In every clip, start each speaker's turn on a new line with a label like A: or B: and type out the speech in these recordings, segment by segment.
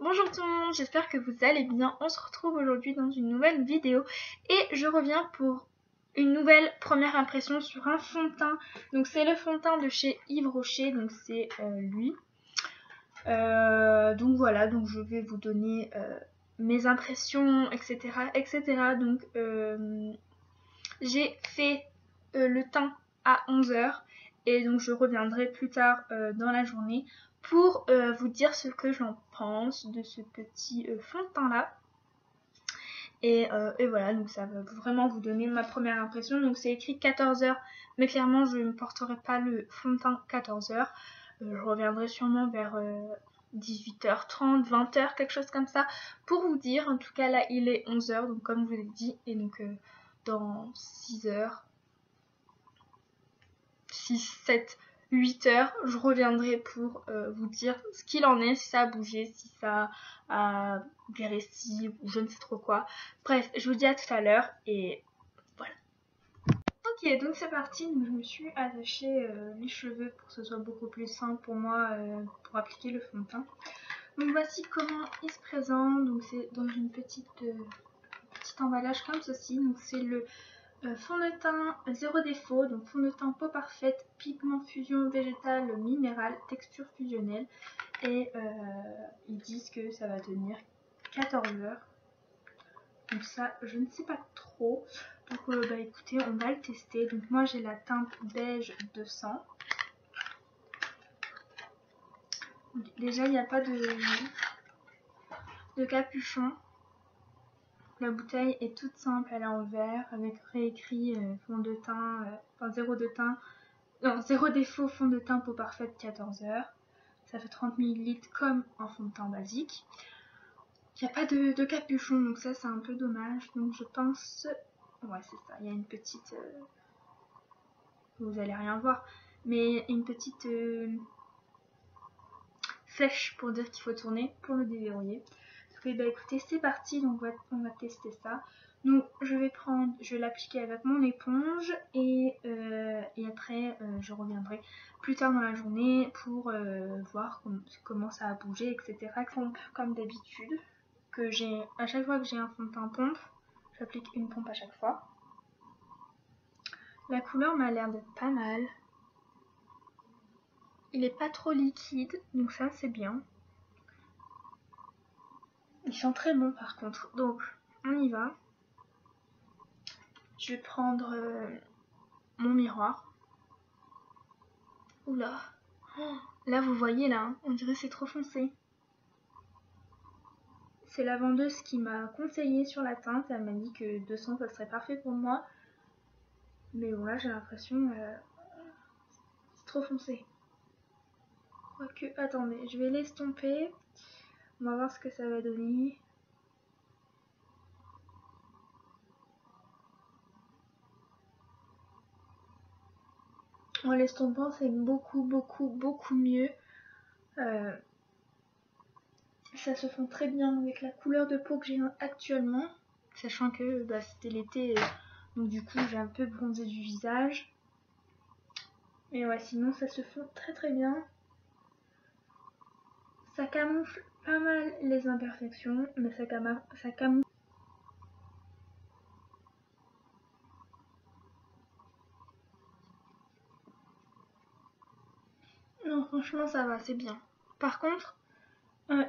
A: Bonjour tout le monde, j'espère que vous allez bien. On se retrouve aujourd'hui dans une nouvelle vidéo et je reviens pour une nouvelle première impression sur un fond de teint. Donc c'est le fond de teint de chez Yves Rocher, donc c'est lui. Donc voilà, donc je vais vous donner mes impressions, etc. etc. Donc j'ai fait le teint à 11 h et donc je reviendrai plus tard dans la journée pour vous dire ce que j'en pense de ce petit fond de teint là. Et voilà, donc ça va vraiment vous donner ma première impression. Donc c'est écrit 14 h, mais clairement je ne porterai pas le fond de teint 14 h. Je reviendrai sûrement vers 18h30, 20 h, quelque chose comme ça, pour vous dire. En tout cas là il est 11 h, donc comme je vous l'ai dit, et donc dans 6 h, 6, 7, 8 h, je reviendrai pour vous dire ce qu'il en est, si ça a bougé, si ça a des récits ou je ne sais trop quoi. Bref, je vous dis à tout à l'heure et voilà. Ok, donc c'est parti. Donc, je me suis attaché les cheveux pour que ce soit beaucoup plus simple pour moi pour appliquer le fond de teint. Donc voici comment il se présente. Donc c'est dans une petit emballage comme ceci. Donc c'est le fond de teint zéro défaut, donc fond de teint peau parfaite, pigment fusion végétale minéral, texture fusionnelle. Et ils disent que ça va tenir 14 h. Donc ça, je ne sais pas trop. Donc bah écoutez, on va le tester. Donc moi j'ai la teinte beige 200. Déjà il n'y a pas de capuchon. La bouteille est toute simple, elle est en verre avec réécrit fond de teint, zéro de teint, non, zéro défaut, fond de teint peau parfaite 14 h. Ça fait 30 ml comme un fond de teint basique. Il n'y a pas de capuchon, donc ça c'est un peu dommage. Donc je pense, ouais c'est ça, il y a une petite, vous allez rien voir, mais une petite flèche pour dire qu'il faut tourner pour le déverrouiller. Donc bah écoutez, c'est parti, donc on va tester ça. Donc je vais l'appliquer avec mon éponge et après je reviendrai plus tard dans la journée pour voir comment ça a bougé, etc. Comme d'habitude, à chaque fois que j'ai un fond de teint pompe, j'applique une pompe à chaque fois. La couleur m'a l'air d'être pas mal. Il est pas trop liquide, donc ça c'est bien. Il sent très bon par contre, donc on y va. Je vais prendre mon miroir. Oula, oh, là vous voyez là, hein, on dirait c'est trop foncé. C'est la vendeuse qui m'a conseillé sur la teinte, elle m'a dit que 200 ça serait parfait pour moi. Mais bon là j'ai l'impression c'est trop foncé. Quoique, attendez, je vais l'estomper. On va voir ce que ça va donner. En l'estompant c'est beaucoup mieux. Ça se fond très bien avec la couleur de peau que j'ai actuellement. Sachant que bah, c'était l'été, donc du coup j'ai un peu bronzé du visage. Mais ouais, sinon ça se fond très bien. Ça camoufle pas mal les imperfections, mais ça camoufle. Non, franchement ça va, c'est bien. Par contre,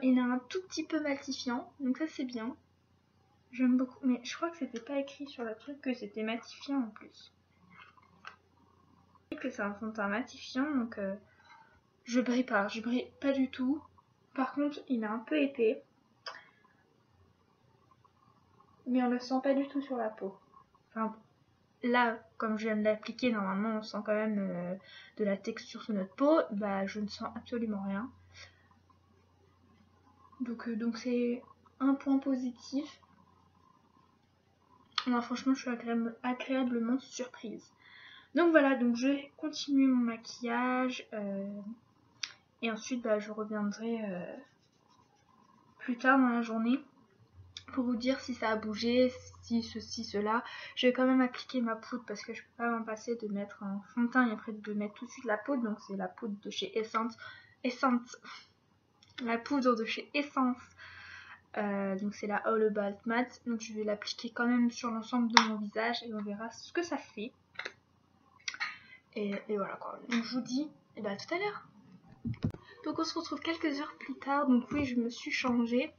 A: il a un tout petit peu matifiant, donc ça c'est bien. J'aime beaucoup, mais je crois que c'était pas écrit sur le truc que c'était matifiant en plus. Que c'est un fond de teint matifiant, donc je brille pas du tout. Par contre, il est un peu épais, mais on le sent pas du tout sur la peau. Enfin, là, comme je viens de l'appliquer, normalement on sent quand même de la texture sur notre peau. Bah, je ne sens absolument rien. Donc c'est un point positif. Non, franchement, je suis agréablement surprise. Donc voilà, donc je vais continuer mon maquillage et ensuite bah, je reviendrai plus tard dans la journée pour vous dire si ça a bougé, si ceci, cela. Je vais quand même appliquer ma poudre parce que je peux pas m'en passer de mettre un fond de teint et après de mettre tout de suite la poudre. Donc c'est la poudre de chez Essence. la poudre de chez Essence. Donc c'est la All About Matte. Donc je vais l'appliquer quand même sur l'ensemble de mon visage et on verra ce que ça fait. Et voilà quoi. Donc je vous dis à tout à l'heure. Donc on se retrouve quelques heures plus tard. Donc oui, je me suis changée.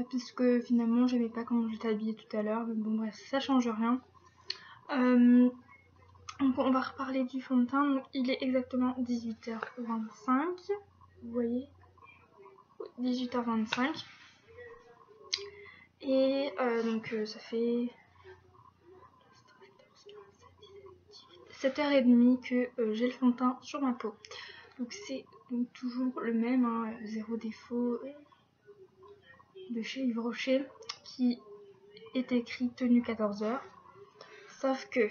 A: Puisque finalement j'aimais pas comment j'étais habillée tout à l'heure. Mais bon bref, ça change rien. Donc on va reparler du fond de teint. Donc il est exactement 18h25. Vous voyez, 18h25. Et donc ça fait 7h30 que j'ai le fond de teint sur ma peau. Donc c'est toujours le même, hein, zéro défaut de chez Yves Rocher qui est écrit tenue 14h. Sauf que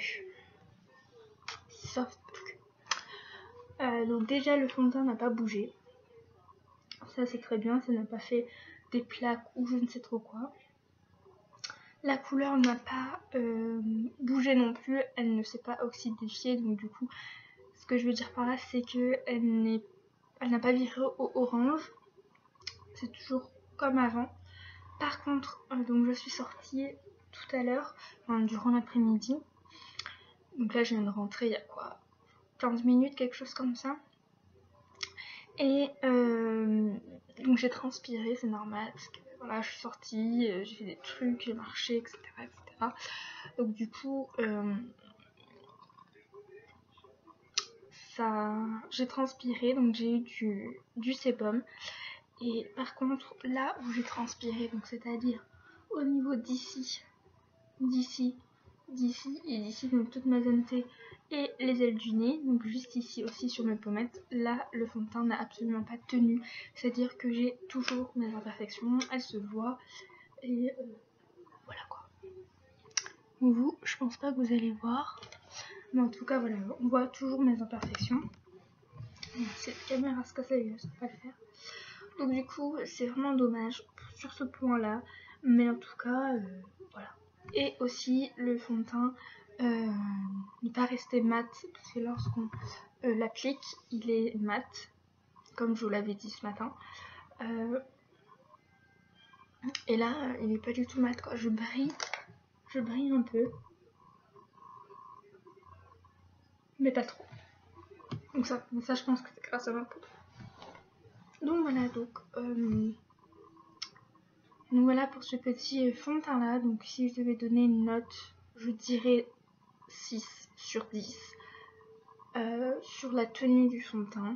A: donc déjà le fond de teint n'a pas bougé. Ça c'est très bien, ça n'a pas fait des plaques ou je ne sais trop quoi. La couleur n'a pas bougé non plus, elle ne s'est pas oxydifiée, donc du coup ce que je veux dire par là c'est que elle n'a pas viré au orange, c'est toujours comme avant. Par contre donc je suis sortie tout à l'heure, durant l'après-midi, donc là je viens de rentrer il y a quoi 15 minutes, quelque chose comme ça. Et donc j'ai transpiré, c'est normal, parce que voilà, je suis sortie, j'ai fait des trucs, j'ai marché, etc. Donc du coup, j'ai transpiré, donc j'ai eu du sébum. Et par contre, là où j'ai transpiré, donc c'est-à-dire au niveau d'ici, et d'ici, donc toute ma zone T et les ailes du nez, donc juste ici aussi sur mes pommettes, là le fond de teint n'a absolument pas tenu, c'est-à-dire que j'ai toujours mes imperfections, elles se voient, et voilà quoi. Vous, je pense pas que vous allez voir, mais en tout cas voilà, on voit toujours mes imperfections. Cette caméra se casse la gueule, ça va pas le faire. Donc du coup, c'est vraiment dommage sur ce point-là, mais en tout cas, voilà. Et aussi, le fond de teint n'est pas resté mat, parce que lorsqu'on l'applique, il est mat, comme je vous l'avais dit ce matin. Et là, il n'est pas du tout mat, quoi. Je brille un peu, mais pas trop. Donc ça je pense que c'est grâce à ma peau. Donc voilà pour ce petit fond de teint là. Donc si je devais donner une note, je dirais 6 sur 10 sur la tenue du fond de teint.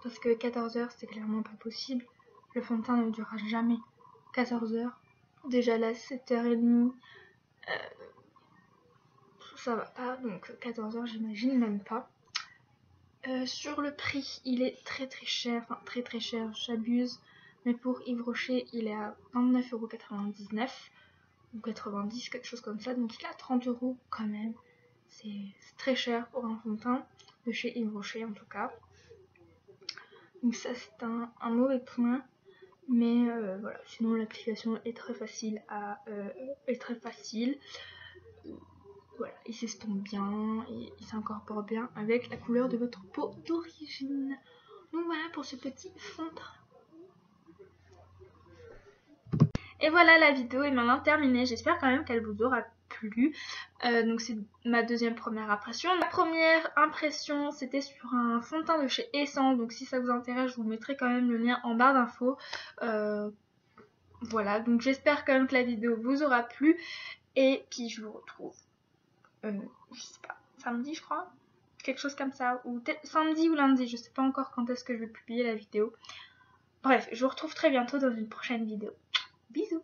A: Parce que 14 heures c'est clairement pas possible. Le fond de teint ne durera jamais 14 heures. Déjà là 7h30, ça va pas, donc 14 heures j'imagine même pas. Sur le prix, il est très cher, enfin très cher, j'abuse, mais pour Yves Rocher, il est à 29,99€ ou 90, quelque chose comme ça, donc il est à 30€ quand même. C'est très cher pour un fond de teint de chez Yves Rocher en tout cas. Donc ça c'est un mauvais point, mais voilà, sinon l'application est très facile voilà, il s'estompe bien et il s'incorpore bien avec la couleur de votre peau d'origine. Donc voilà pour ce petit fond de teint. Et voilà, la vidéo est maintenant terminée. J'espère quand même qu'elle vous aura plu. Donc c'est ma première impression. La première impression c'était sur un fond de teint de chez Essence. Donc si ça vous intéresse, je vous mettrai quand même le lien en barre d'infos. Voilà, donc j'espère quand même que la vidéo vous aura plu. Et puis je vous retrouve je sais pas, samedi je crois, quelque chose comme ça, ou samedi ou lundi, je sais pas encore quand est-ce que je vais publier la vidéo. Bref, je vous retrouve très bientôt dans une prochaine vidéo. Bisous.